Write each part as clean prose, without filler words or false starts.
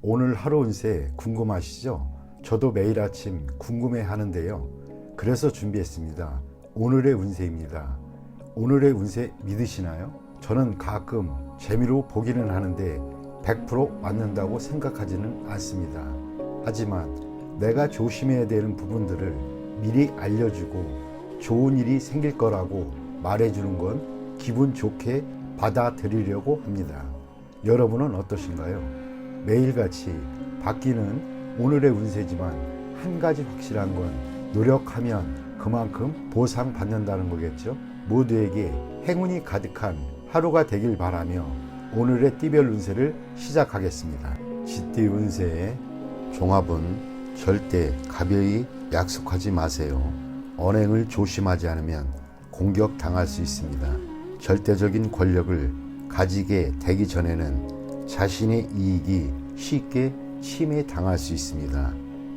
오늘 하루 운세 궁금하시죠? 저도 매일 아침 궁금해 하는데요. 그래서 준비했습니다. 오늘의 운세입니다. 오늘의 운세 믿으시나요? 저는 가끔 재미로 보기는 하는데 100% 맞는다고 생각하지는 않습니다. 하지만 내가 조심해야 되는 부분들을 미리 알려주고 좋은 일이 생길 거라고 말해주는 건 기분 좋게 받아들이려고 합니다. 여러분은 어떠신가요? 매일같이 바뀌는 오늘의 운세지만 한 가지 확실한 건 노력하면 그만큼 보상받는다는 거겠죠. 모두에게 행운이 가득한 하루가 되길 바라며 오늘의 띠별 운세를 시작하겠습니다. 쥐띠 운세의 종합은 절대 가벼이 약속하지 마세요. 언행을 조심하지 않으면 공격당할 수 있습니다. 절대적인 권력을 가지게 되기 전에는 자신의 이익이 쉽게 침해당할 수 있습니다.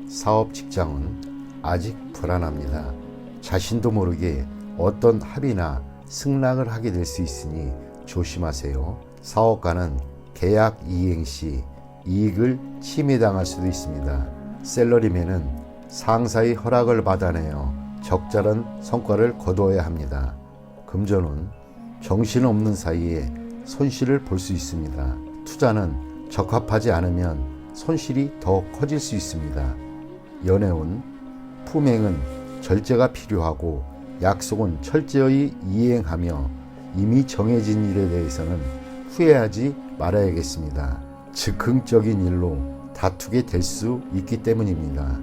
사업 직장은 아직 불안합니다. 자신도 모르게 어떤 합의나 승낙을 하게 될 수 있으니 조심하세요. 사업가는 계약 이행 시 이익을 침해당할 수도 있습니다. 샐러리맨은 상사의 허락을 받아내어 적절한 성과를 거두어야 합니다. 금전은 정신없는 사이에 손실을 볼 수 있습니다. 투자는 적합하지 않으면 손실이 더 커질 수 있습니다. 연애운 품행은 절제가 필요하고 약속은 철저히 이행하며 이미 정해진 일에 대해서는 후회하지 말아야겠습니다. 즉흥적인 일로 다투게 될 수 있기 때문입니다.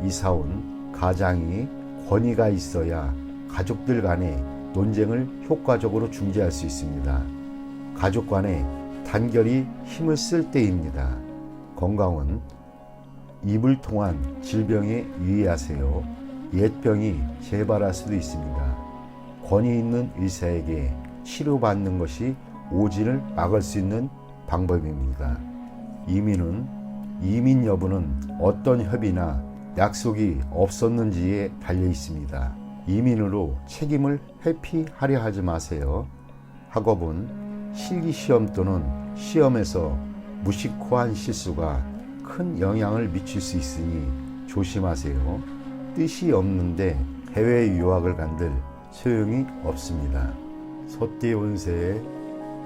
이사온 가장이 권위가 있어야 가족들 간의 논쟁을 효과적으로 중재할 수 있습니다. 가족 간의 단결이 힘을 쓸 때입니다. 건강은 입을 통한 질병에 유의하세요. 옛병이 재발할 수도 있습니다. 권위 있는 의사에게 치료받는 것이 오진을 막을 수 있는 방법입니다. 이민 여부는 어떤 협의나 약속이 없었는지에 달려 있습니다. 이민으로 책임을 회피하려 하지 마세요. 학업은 실기시험 또는 시험에서 무심코한 실수가 큰 영향을 미칠 수 있으니 조심하세요. 뜻이 없는데 해외 유학을 간들 소용이 없습니다. 소띠 운세의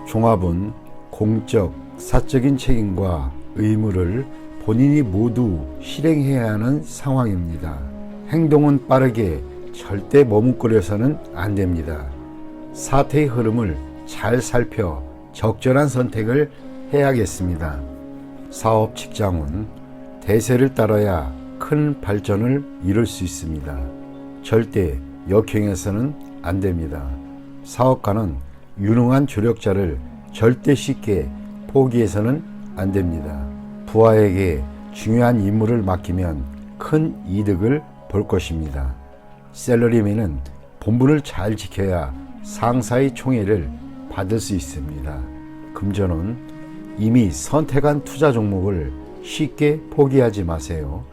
종합은 공적, 사적인 책임과 의무를 본인이 모두 실행해야 하는 상황입니다. 행동은 빠르게 절대 머뭇거려서는 안 됩니다. 사태의 흐름을 잘 살펴 적절한 선택을 해야겠습니다. 사업 직장은 대세를 따라야 큰 발전을 이룰 수 있습니다. 절대 역행해서는 안 됩니다. 사업가는 유능한 조력자를 절대 쉽게 포기해서는 안 됩니다. 부하에게 중요한 임무를 맡기면 큰 이득을 볼 것입니다. 샐러리맨은 본분을 잘 지켜야 상사의 총애를 받을 수 있습니다. 금전은 이미 선택한 투자 종목을 쉽게 포기하지 마세요.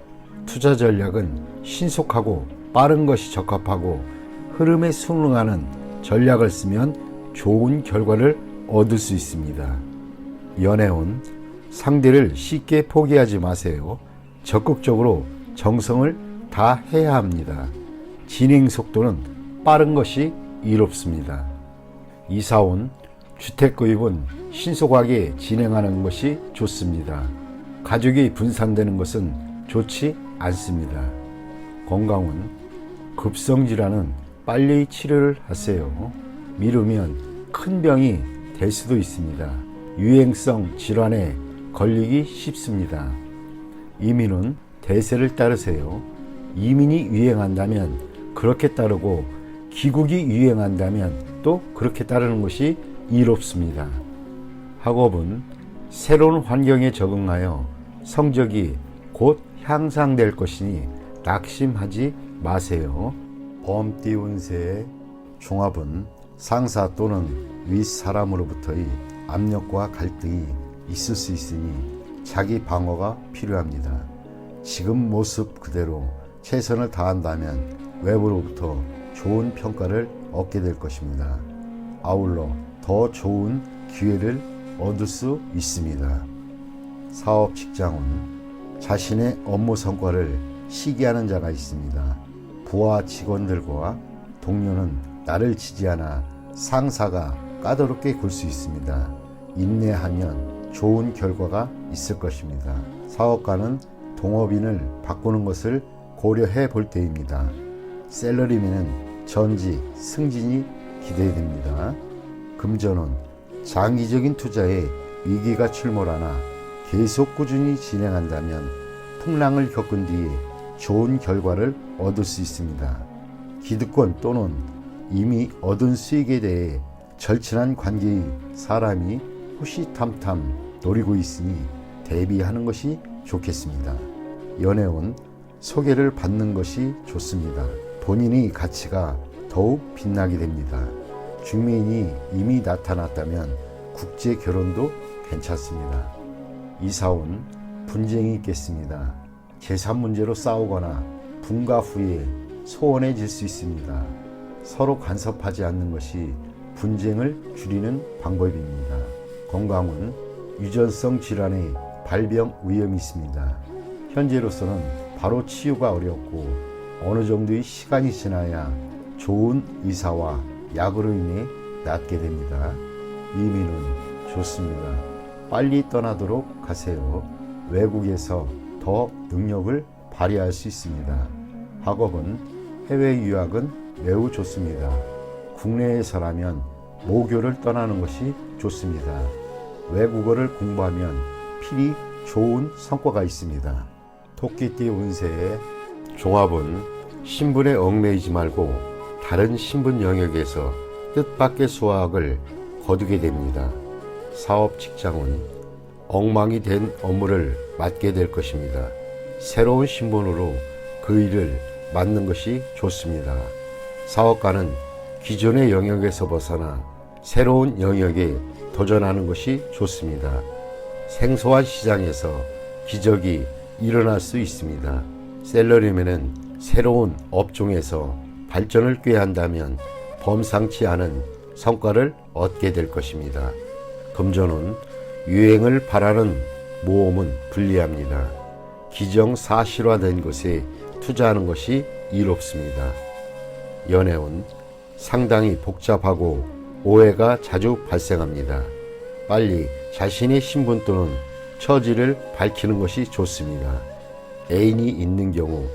투자 전략은 신속하고 빠른 것이 적합하고 흐름에 순응하는 전략을 쓰면 좋은 결과를 얻을 수 있습니다. 연애운 상대를 쉽게 포기하지 마세요. 적극적으로 정성을 다해야 합니다. 진행 속도는 빠른 것이 이롭습니다. 이사온 주택구입은 신속하게 진행하는 것이 좋습니다. 가족이 분산되는 것은 좋지 않습니다. 건강은 급성질환은 빨리 치료를 하세요. 미루면 큰 병이 될 수도 있습니다. 유행성 질환에 걸리기 쉽습니다. 이민은 대세를 따르세요. 이민이 유행한다면 그렇게 따르고 귀국이 유행한다면 또 그렇게 따르는 것이 이롭습니다. 학업은 새로운 환경에 적응하여 성적이 곧 향상될 것이니 낙심하지 마세요. 범띠 운세의 종합은 상사 또는 윗사람으로부터의 압력과 갈등이 있을 수 있으니 자기 방어가 필요합니다. 지금 모습 그대로 최선을 다한다면 외부로부터 좋은 평가를 얻게 될 것입니다. 아울러 더 좋은 기회를 얻을 수 있습니다. 사업 직장운, 자신의 업무 성과를 시기하는 자가 있습니다. 부하 직원들과 동료는 나를 지지하나 상사가 까다롭게 굴 수 있습니다. 인내하면 좋은 결과가 있을 것입니다. 사업가는 동업인을 바꾸는 것을 고려해 볼 때입니다. 샐러리맨은 전직, 승진이 기대됩니다. 금전운, 장기적인 투자에 위기가 출몰하나 계속 꾸준히 진행한다면 풍랑을 겪은 뒤에 좋은 결과를 얻을 수 있습니다. 기득권 또는 이미 얻은 수익에 대해 절친한 관계의 사람이 호시탐탐 노리고 있으니 대비하는 것이 좋겠습니다. 연애운, 소개를 받는 것이 좋습니다. 본인의 가치가 더욱 빛나게 됩니다. 중매인이 이미 나타났다면 국제 결혼도 괜찮습니다. 이사운, 분쟁이 있겠습니다. 재산 문제로 싸우거나 분가 후에 소원해질 수 있습니다. 서로 간섭하지 않는 것이 분쟁을 줄이는 방법입니다. 건강은 유전성 질환의 발병 위험이 있습니다. 현재로서는 바로 치유가 어렵고 어느 정도의 시간이 지나야 좋은 의사와 약으로 인해 낫게 됩니다. 이민은 좋습니다. 빨리 떠나도록 하세요. 외국에서 더 능력을 발휘할 수 있습니다. 학업은 해외 유학은 매우 좋습니다. 국내에서라면 모교를 떠나는 것이 좋습니다. 외국어를 공부하면 필히 좋은 성과가 있습니다. 토끼띠 운세의 종합은 신분에 얽매이지 말고 다른 신분 영역에서 뜻밖의 수확을 거두게 됩니다. 사업 직장은 엉망이 된 업무를 맡게 될 것입니다. 새로운 신분으로 그 일을 맡는 것이 좋습니다. 사업가는 기존의 영역에서 벗어나 새로운 영역에 도전하는 것이 좋습니다. 생소한 시장에서 기적이 일어날 수 있습니다. 샐러리맨은 새로운 업종에서 발전을 꾀한다면 범상치 않은 성과를 얻게 될 것입니다. 금전은 유행을 바라는 모험은 불리합니다. 기정사실화된 것에 투자하는 것이 이롭습니다. 연애운, 상당히 복잡하고 오해가 자주 발생합니다. 빨리 자신의 신분 또는 처지를 밝히는 것이 좋습니다. 애인이 있는 경우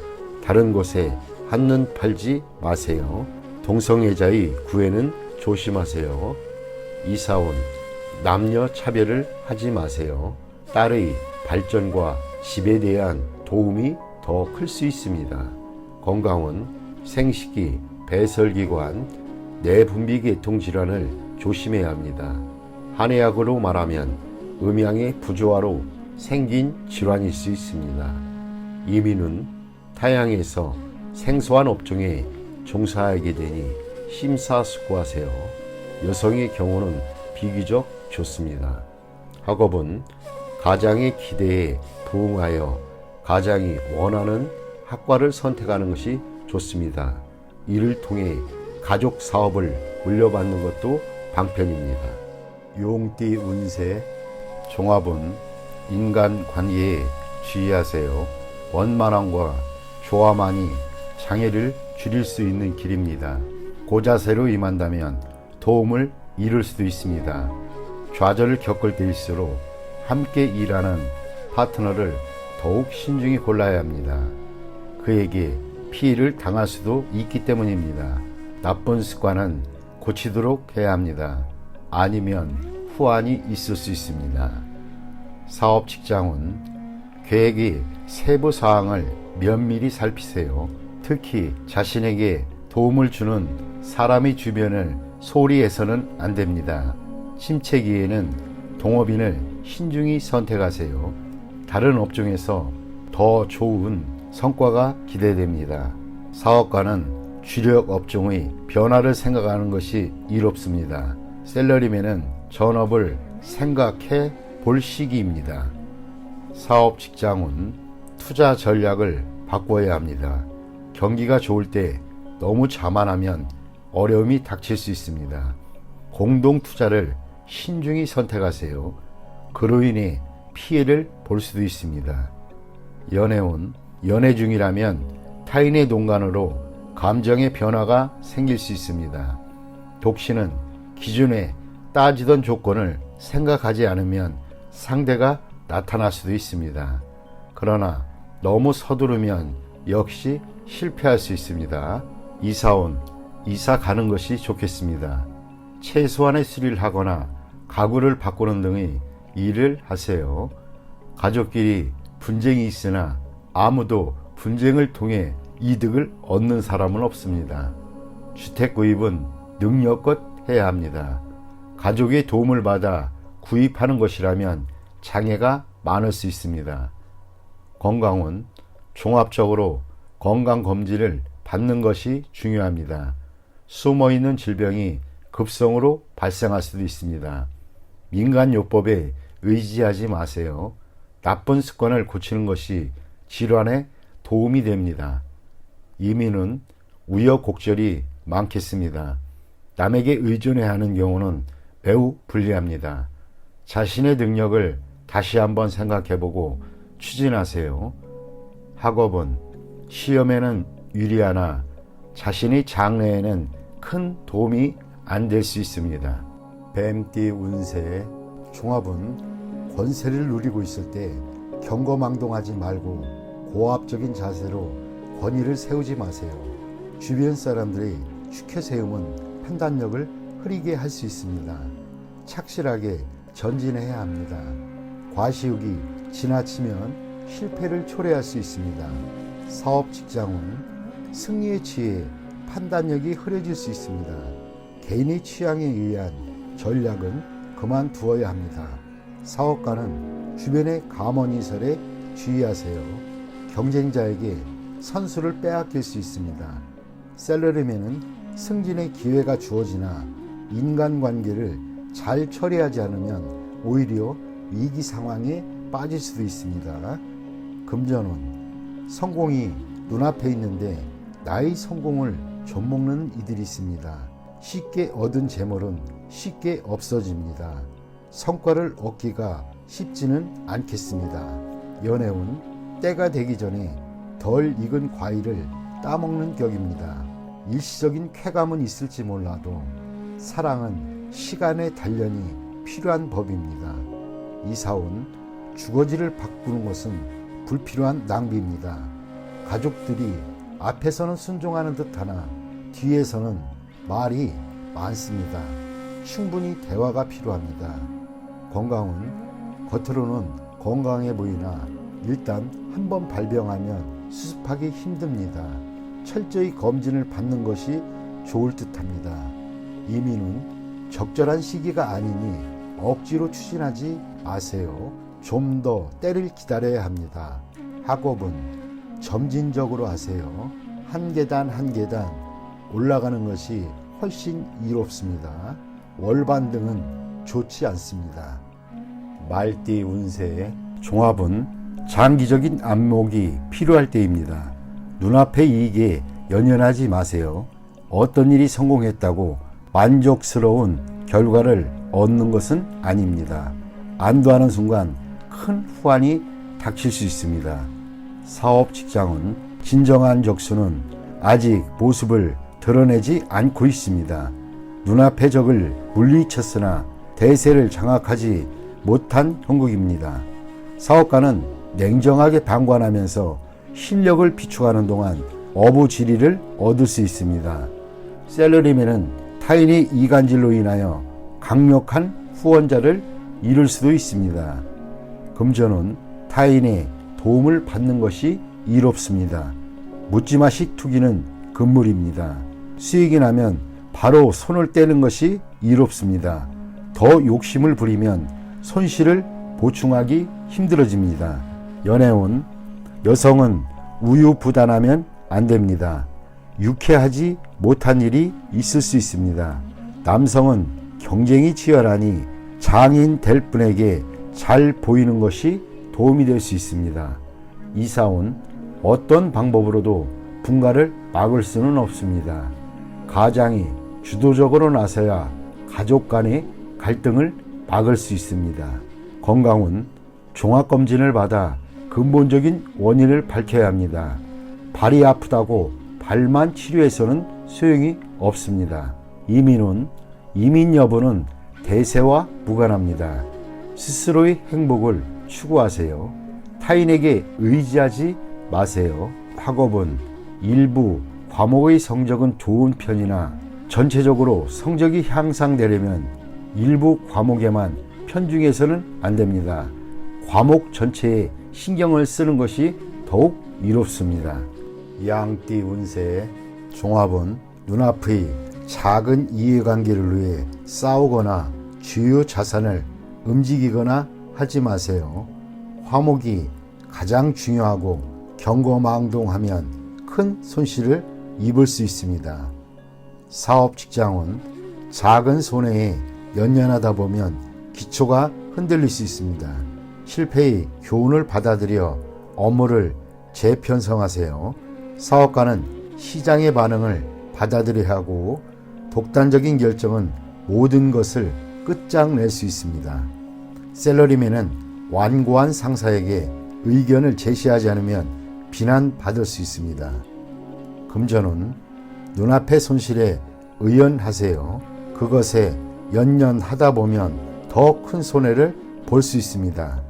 다른 곳에 한눈 팔지 마세요. 동성애자의 구애는 조심하세요. 이사온, 남녀 차별을 하지 마세요. 딸의 발전과 집에 대한 도움이 더 클 수 있습니다. 건강은 생식기, 배설기관, 내분비계통 질환을 조심해야 합니다. 한의학으로 말하면 음양의 부조화로 생긴 질환일 수 있습니다. 이민은 타양에서 생소한 업종에 종사하게 되니 심사숙고하세요. 여성의 경우는 비교적 좋습니다. 학업은 가장의 기대에 부응하여 가장이 원하는 학과를 선택하는 것이 좋습니다. 이를 통해 가족 사업을 물려받는 것도 방편입니다. 용띠 운세 종합은 인간관계에 주의하세요. 원만함과 조화만이 장애를 줄일 수 있는 길입니다. 고자세로 임한다면 도움을 이룰 수도 있습니다. 좌절을 겪을 때일수록 함께 일하는 파트너를 더욱 신중히 골라야 합니다. 그에게 피해를 당할 수도 있기 때문입니다. 나쁜 습관은 고치도록 해야 합니다. 아니면 후환이 있을 수 있습니다. 사업 직장은 계획의 세부 사항을 면밀히 살피세요. 특히 자신에게 도움을 주는 사람의 주변을 소홀히 해서는 안 됩니다. 침체기에는 동업인을 신중히 선택하세요. 다른 업종에서 더 좋은 성과가 기대됩니다. 사업가는 주력 업종의 변화를 생각하는 것이 이롭습니다. 샐러리맨은 전업을 생각해 볼 시기입니다. 사업 직장은 투자 전략을 바꿔야 합니다. 경기가 좋을 때 너무 자만하면 어려움이 닥칠 수 있습니다. 공동 투자를 신중히 선택하세요. 그로 인해 피해를 볼 수도 있습니다. 연애운, 연애 중이라면 타인의 동간으로 감정의 변화가 생길 수 있습니다. 독신은 기존에 따지던 조건을 생각하지 않으면 상대가 나타날 수도 있습니다. 그러나 너무 서두르면 역시 실패할 수 있습니다. 이사온, 이사 가는 것이 좋겠습니다. 최소한의 수리를 하거나 가구를 바꾸는 등의 일을 하세요. 가족끼리 분쟁이 있으나 아무도 분쟁을 통해 이득을 얻는 사람은 없습니다. 주택 구입은 능력껏 해야 합니다. 가족의 도움을 받아 구입하는 것이라면 장애가 많을 수 있습니다. 건강은 종합적으로 건강검진을 받는 것이 중요합니다. 숨어있는 질병이 급성으로 발생할 수도 있습니다. 민간요법에 의지하지 마세요. 나쁜 습관을 고치는 것이 질환에 도움이 됩니다. 이민은 우여곡절이 많겠습니다. 남에게 의존해야 하는 경우는 매우 불리합니다. 자신의 능력을 다시 한번 생각해보고 추진하세요. 학업은 시험에는 유리하나 자신의 장래에는 큰 도움이 안 될 수 있습니다. 뱀띠 운세 종합은 권세를 누리고 있을 때 경거망동하지 말고 고압적인 자세로 권위를 세우지 마세요. 주변 사람들의 추켜세움은 판단력을 흐리게 할 수 있습니다. 착실하게 전진해야 합니다. 과시욕이 지나치면 실패를 초래할 수 있습니다. 사업 직장은 승리에 취해 판단력이 흐려질 수 있습니다. 개인의 취향에 의한 전략은 그만두어야 합니다. 사업가는 주변의 감언이설에 주의하세요. 경쟁자에게 선수를 빼앗길 수 있습니다. 셀러리맨은 승진의 기회가 주어지나 인간관계를 잘 처리하지 않으면 오히려 위기 상황에 빠질 수도 있습니다. 금전운 성공이 눈앞에 있는데 나의 성공을 좀먹는 이들이 있습니다. 쉽게 얻은 재물은 쉽게 없어집니다. 성과를 얻기가 쉽지는 않겠습니다. 연애운 때가 되기 전에 덜 익은 과일을 따먹는 격입니다. 일시적인 쾌감은 있을지 몰라도 사랑은 시간의 단련이 필요한 법입니다. 이사온 주거지를 바꾸는 것은 불필요한 낭비입니다. 가족들이 앞에서는 순종하는 듯하나 뒤에서는 말이 많습니다. 충분히 대화가 필요합니다. 건강은 겉으로는 건강해 보이나 일단 한번 발병하면 수습하기 힘듭니다. 철저히 검진을 받는 것이 좋을 듯합니다. 이민은 적절한 시기가 아니니 억지로 추진하지 마세요. 좀 더 때를 기다려야 합니다. 학업은 점진적으로 하세요. 한 계단 한 계단 올라가는 것이 훨씬 이롭습니다. 월반등은 좋지 않습니다. 말띠 운세 종합은 장기적인 안목이 필요할 때입니다. 눈앞의 이익에 연연하지 마세요. 어떤 일이 성공했다고 만족스러운 결과를 얻는 것은 아닙니다. 안도하는 순간 큰 후환이 닥칠 수 있습니다. 사업 직장은 진정한 적수는 아직 모습을 드러내지 않고 있습니다. 눈앞의 적을 물리쳤으나 대세를 장악하지 못한 형국입니다. 사업가는 냉정하게 방관하면서 실력을 비축하는 동안 어부지리를 얻을 수 있습니다. 셀러리맨은 타인의 이간질로 인하여 강력한 후원자를 잃을 수도 있습니다. 금전은 타인의 도움을 받는 것이 이롭습니다. 묻지마식 투기는 금물입니다. 수익이 나면 바로 손을 떼는 것이 이롭습니다. 더 욕심을 부리면 손실을 보충하기 힘들어집니다. 연애운 여성은 우유부단하면 안 됩니다. 유쾌하지 못한 일이 있을 수 있습니다. 남성은 경쟁이 치열하니 장인 될 분에게 잘 보이는 것이 도움이 될 수 있습니다. 이사온 어떤 방법으로도 분가를 막을 수는 없습니다. 가장이 주도적으로 나서야 가족 간의 갈등을 막을 수 있습니다. 건강은 종합검진을 받아 근본적인 원인을 밝혀야 합니다. 발이 아프다고 발만 치료해서는 소용이 없습니다. 이민 여부는 대세와 무관합니다. 스스로의 행복을 추구하세요. 타인에게 의지하지 마세요. 학업은 일부 과목의 성적은 좋은 편이나 전체적으로 성적이 향상되려면 일부 과목에만 편중해서는 안 됩니다. 과목 전체에 신경을 쓰는 것이 더욱 이롭습니다. 양띠 운세 종합은 눈앞의 작은 이해관계를 위해 싸우거나 주요 자산을 움직이거나 하지 마세요. 화목이 가장 중요하고 경거망동하면 큰 손실을 입을 수 있습니다. 사업 직장은 작은 손해에 연연하다 보면 기초가 흔들릴 수 있습니다. 실패의 교훈을 받아들여 업무를 재편성하세요. 사업가는 시장의 반응을 받아들여야 하고 독단적인 결정은 모든 것을 끝장낼 수 있습니다. 셀러리맨은 완고한 상사에게 의견을 제시하지 않으면 비난받을 수 있습니다. 금전은 눈앞의 손실에 의연하세요. 그것에 연연하다 보면 더 큰 손해를 볼 수 있습니다.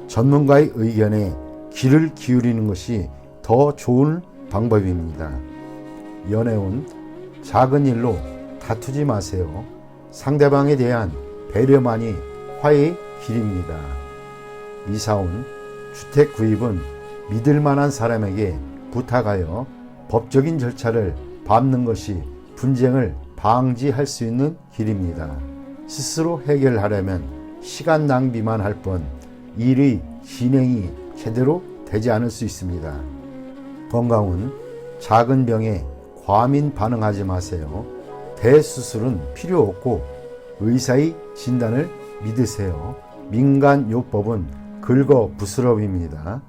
전문가의 의견에 귀를 기울이는 것이 더 좋은 방법입니다. 연애운 작은 일로 다투지 마세요. 상대방에 대한 배려만이 화해의 길입니다. 이사운 주택 구입은 믿을 만한 사람에게 부탁하여 법적인 절차를 밟는 것이 분쟁을 방지할 수 있는 길입니다. 스스로 해결하려면 시간 낭비만 할 뿐 일의 진행이 제대로 되지 않을 수 있습니다. 건강은 작은 병에 과민 반응하지 마세요. 대수술은 필요 없고 의사의 진단을 믿으세요. 민간요법은 긁어부스럼입니다.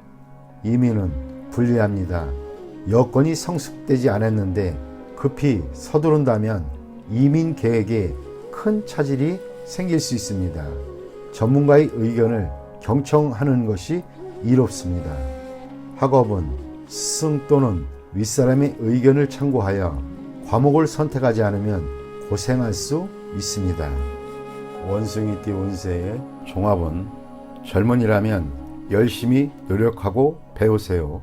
이민은 불리합니다. 여건이 성숙되지 않았는데 급히 서두른다면 이민 계획에 큰 차질이 생길 수 있습니다. 전문가의 의견을 경청하는 것이 이롭습니다. 학업은 스승 또는 윗사람의 의견을 참고하여 과목을 선택하지 않으면 고생할 수 있습니다. 원숭이띠 운세의 종합은 젊은이라면 열심히 노력하고 배우세요.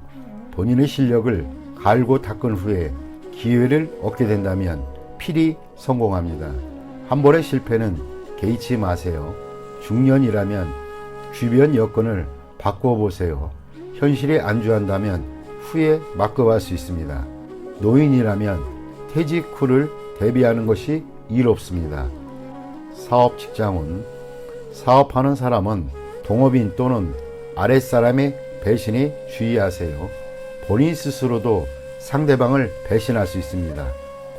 본인의 실력을 갈고 닦은 후에 기회를 얻게 된다면 필히 성공합니다. 한 번의 실패는 개의치 마세요. 중년이라면 주변 여건을 바꿔보세요. 현실에 안주한다면 후에 막급할 수 있습니다. 노인이라면 퇴직 후를 대비하는 것이 이롭습니다. 사업 직장은 사업하는 사람은 동업인 또는 아랫사람의 배신에 주의하세요. 본인 스스로도 상대방을 배신할 수 있습니다.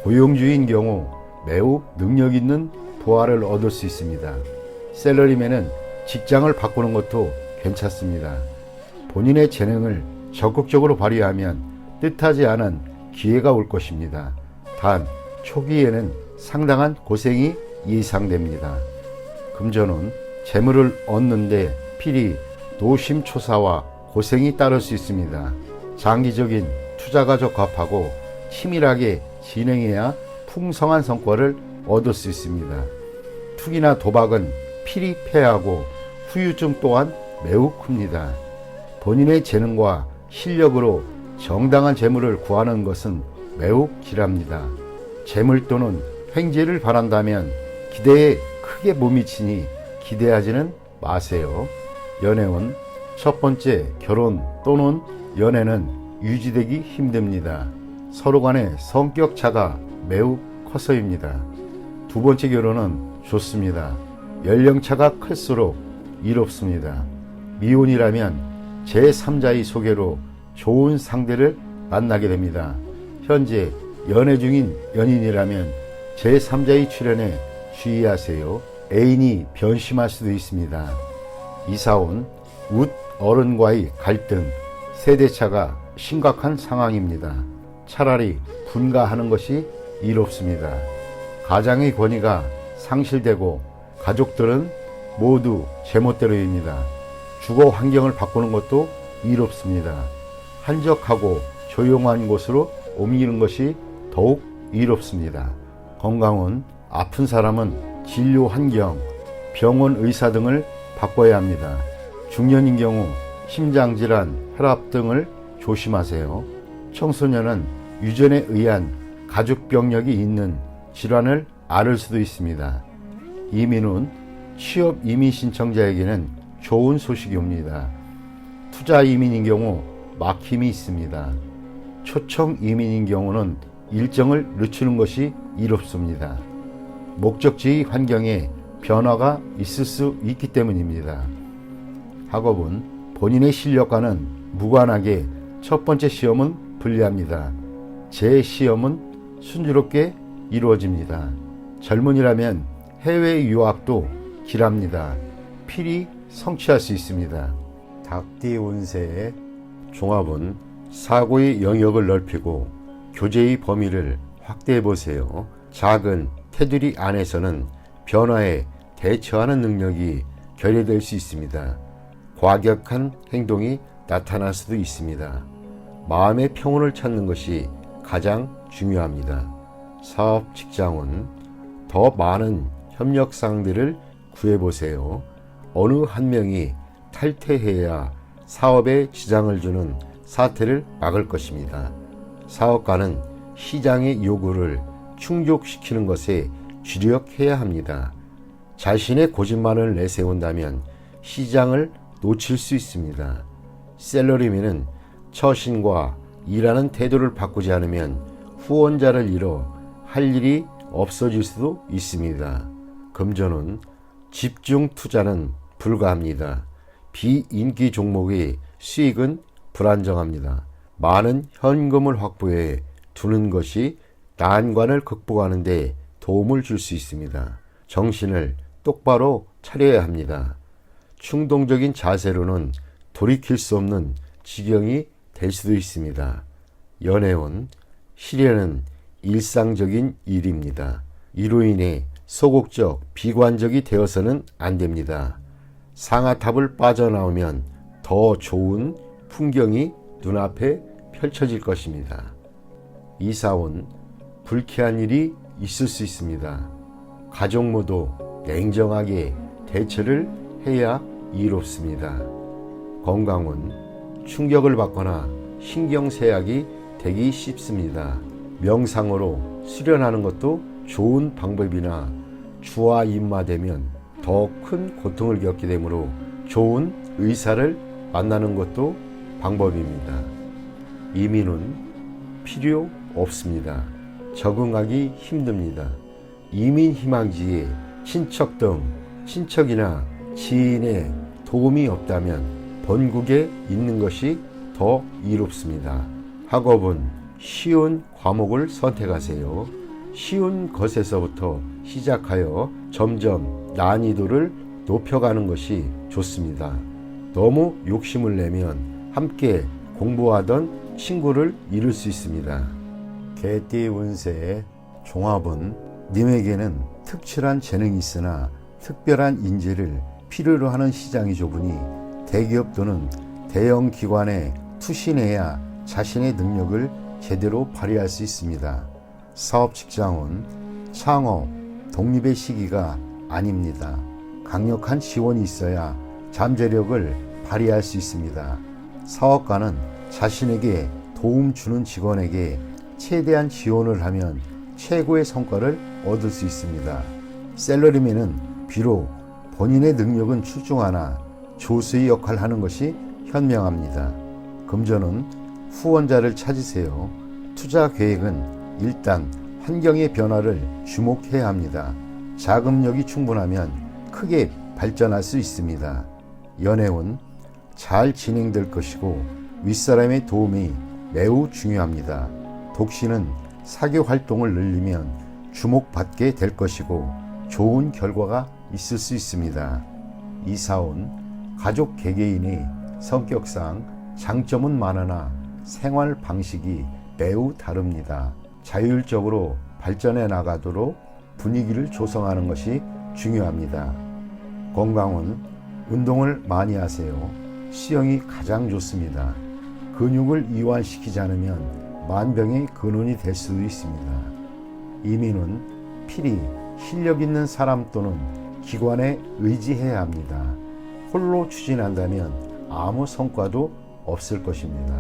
고용주인 경우 매우 능력 있는 부하를 얻을 수 있습니다. 셀러리맨은 직장을 바꾸는 것도 괜찮습니다. 본인의 재능을 적극적으로 발휘하면 뜻하지 않은 기회가 올 것입니다. 단 초기에는 상당한 고생이 예상됩니다. 금전은 재물을 얻는데 필히 노심초사와 고생이 따를 수 있습니다. 장기적인 투자가 적합하고 치밀하게 진행해야 풍성한 성과를 얻을 수 있습니다. 투기나 도박은 필히 패하고 후유증 또한 매우 큽니다. 본인의 재능과 실력으로 정당한 재물을 구하는 것은 매우 길합니다. 재물 또는 횡재를 바란다면 기대에 크게 못 미치니 기대하지는 마세요. 연애운 첫 번째 결혼 또는 연애는 유지되기 힘듭니다. 서로 간의 성격 차가 매우 커서입니다. 두 번째 결혼은 좋습니다. 연령차가 클수록 이롭습니다. 미혼이라면 제3자의 소개로 좋은 상대를 만나게 됩니다. 현재 연애 중인 연인이라면 제3자의 출연에 주의하세요. 애인이 변심할 수도 있습니다. 이사온 웃 어른과의 갈등, 세대차가 심각한 상황입니다. 차라리 분가하는 것이 이롭습니다. 가장의 권위가 상실되고 가족들은 모두 제멋대로입니다. 주거 환경을 바꾸는 것도 이롭습니다. 한적하고 조용한 곳으로 옮기는 것이 더욱 이롭습니다. 건강운 아픈 사람은 진료 환경, 병원 의사 등을 바꿔야 합니다. 중년인 경우 심장질환, 혈압 등을 조심하세요. 청소년은 유전에 의한 가족병력이 있는 질환을 앓을 수도 있습니다. 이민은 취업 이민 신청자에게는 좋은 소식이 옵니다. 투자 이민인 경우 막힘이 있습니다. 초청 이민인 경우는 일정을 늦추는 것이 이롭습니다. 목적지 환경에 변화가 있을 수 있기 때문입니다. 학업은 본인의 실력과는 무관하게 첫 번째 시험은 불리합니다. 제 시험은 순조롭게 이루어집니다. 젊은이라면 해외 유학도 길합니다. 필히 성취할 수 있습니다. 닭띠 운세의 종합은 사고의 영역을 넓히고 교제의 범위를 확대해 보세요. 작은 테두리 안에서는 변화에 대처하는 능력이 결여될 수 있습니다. 과격한 행동이 나타날 수도 있습니다. 마음의 평온을 찾는 것이 가장 중요합니다. 사업 직장은 더 많은 협력상들을 구해보세요. 어느 한 명이 탈퇴해야 사업에 지장을 주는 사태를 막을 것입니다. 사업가는 시장의 요구를 충족시키는 것에 주력해야 합니다. 자신의 고집만을 내세운다면 시장을 놓칠 수 있습니다. 셀러리맨은 처신과 일하는 태도를 바꾸지 않으면 후원자를 잃어 할 일이 없어질 수도 있습니다. 금전은 집중 투자는 불가합니다. 비인기 종목의 수익은 불안정합니다. 많은 현금을 확보해 두는 것이 난관을 극복하는 데 도움을 줄 수 있습니다. 정신을 똑바로 차려야 합니다. 충동적인 자세로는 돌이킬 수 없는 지경이 될 수도 있습니다. 연애운 시련은 일상적인 일입니다. 이로 인해 소극적, 비관적이 되어서는 안 됩니다. 상아탑을 빠져나오면 더 좋은 풍경이 눈앞에 펼쳐질 것입니다. 이사온 불쾌한 일이 있을 수 있습니다. 가족 모두 냉정하게 대처를 해야 이롭습니다. 건강은 충격을 받거나 신경쇠약이 되기 쉽습니다. 명상으로 수련하는 것도 좋은 방법이나 주와 입마되면 더 큰 고통을 겪게 되므로 좋은 의사를 만나는 것도 방법입니다. 이민은 필요 없습니다. 적응하기 힘듭니다. 이민 희망지에 친척 등 친척이나 지인의 도움이 없다면 본국에 있는 것이 더 이롭습니다. 학업은 쉬운 과목을 선택하세요. 쉬운 것에서부터 시작하여 점점 난이도를 높여가는 것이 좋습니다. 너무 욕심을 내면 함께 공부하던 친구를 잃을 수 있습니다. 개띠 운세의 종합은 님에게는 특출한 재능이 있으나 특별한 인재를 필요로 하는 시장이 좁으니 대기업 또는 대형 기관에 투신해야 자신의 능력을 제대로 발휘할 수 있습니다. 사업 직장은 창업, 독립의 시기가 아닙니다. 강력한 지원이 있어야 잠재력을 발휘할 수 있습니다. 사업가는 자신에게 도움 주는 직원에게 최대한 지원을 하면 최고의 성과를 얻을 수 있습니다. 셀러리맨은 비록 본인의 능력은 출중하나 조수의 역할을 하는 것이 현명합니다. 금전은 후원자를 찾으세요. 투자 계획은 일단 환경의 변화를 주목해야 합니다. 자금력이 충분하면 크게 발전할 수 있습니다. 연애운 잘 진행될 것이고 윗사람의 도움이 매우 중요합니다. 독신은 사교 활동을 늘리면 주목받게 될 것이고 좋은 결과가 있을 수 있습니다. 이사온 가족 개개인이 성격상 장점은 많으나 생활 방식이 매우 다릅니다. 자율적으로 발전해 나가도록 분위기를 조성하는 것이 중요합니다. 건강은 운동을 많이 하세요. 수영이 가장 좋습니다. 근육을 이완시키지 않으면 만병의 근원이 될 수도 있습니다. 이민은 필히 실력 있는 사람 또는 기관에 의지해야 합니다. 홀로 추진한다면 아무 성과도 없을 것입니다.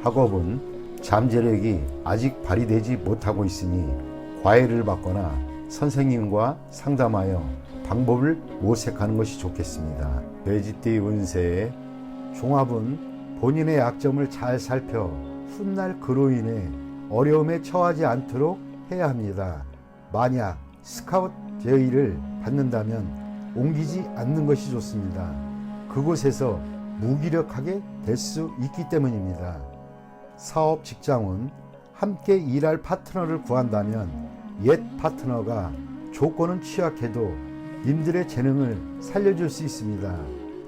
학업은 잠재력이 아직 발휘되지 못하고 있으니 과외를 받거나 선생님과 상담하여 방법을 모색하는 것이 좋겠습니다. 돼지띠 운세의 종합은 본인의 약점을 잘 살펴 훗날 그로 인해 어려움에 처하지 않도록 해야 합니다. 만약 스카웃 제의를 받는다면 옮기지 않는 것이 좋습니다. 그곳에서 무기력하게 될 수 있기 때문입니다. 사업 직장은 함께 일할 파트너를 구한다면 옛 파트너가 조건은 취약해도 님들의 재능을 살려줄 수 있습니다.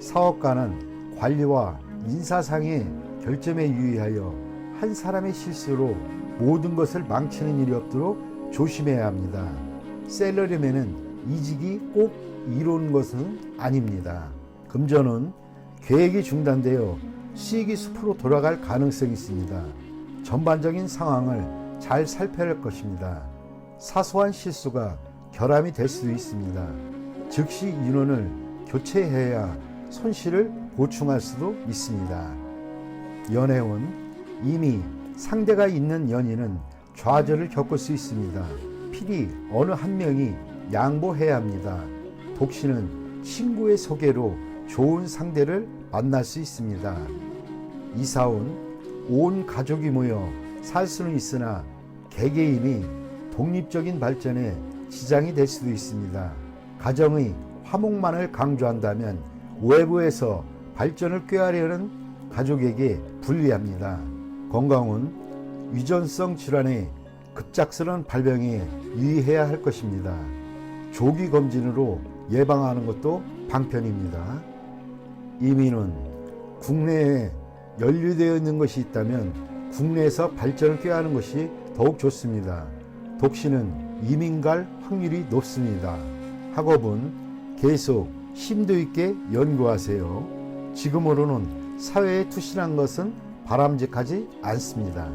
사업가는 관리와 인사상의 결점에 유의하여 한 사람의 실수로 모든 것을 망치는 일이 없도록 조심해야 합니다. 셀러리맨은 이직이 꼭 이루는 것은 아닙니다. 금전은 계획이 중단되어 수익이 숲으로 돌아갈 가능성이 있습니다. 전반적인 상황을 잘 살펴야 할 것입니다. 사소한 실수가 결함이 될 수도 있습니다. 즉시 인원을 교체해야 손실을 보충할 수도 있습니다. 연애운 이미 상대가 있는 연인은 좌절을 겪을 수 있습니다. 필히 어느 한 명이 양보해야 합니다. 독신은 친구의 소개로 좋은 상대를 만날 수 있습니다. 이사운 온 가족이 모여 살 수는 있으나 개개인이 독립적인 발전에 지장이 될 수도 있습니다. 가정의 화목만을 강조한다면 외부에서 발전을 꾀하려는 가족에게 불리합니다. 건강은 유전성 질환의 급작스러운 발병에 유의해야 할 것입니다. 조기 검진으로 예방하는 것도 방편입니다. 이민은 국내에 연루되어 있는 것이 있다면 국내에서 발전을 꾀하는 것이 더욱 좋습니다. 독신은 이민 갈 확률이 높습니다. 학업은 계속 심도 있게 연구하세요. 지금으로는 사회에 투신한 것은 바람직하지 않습니다.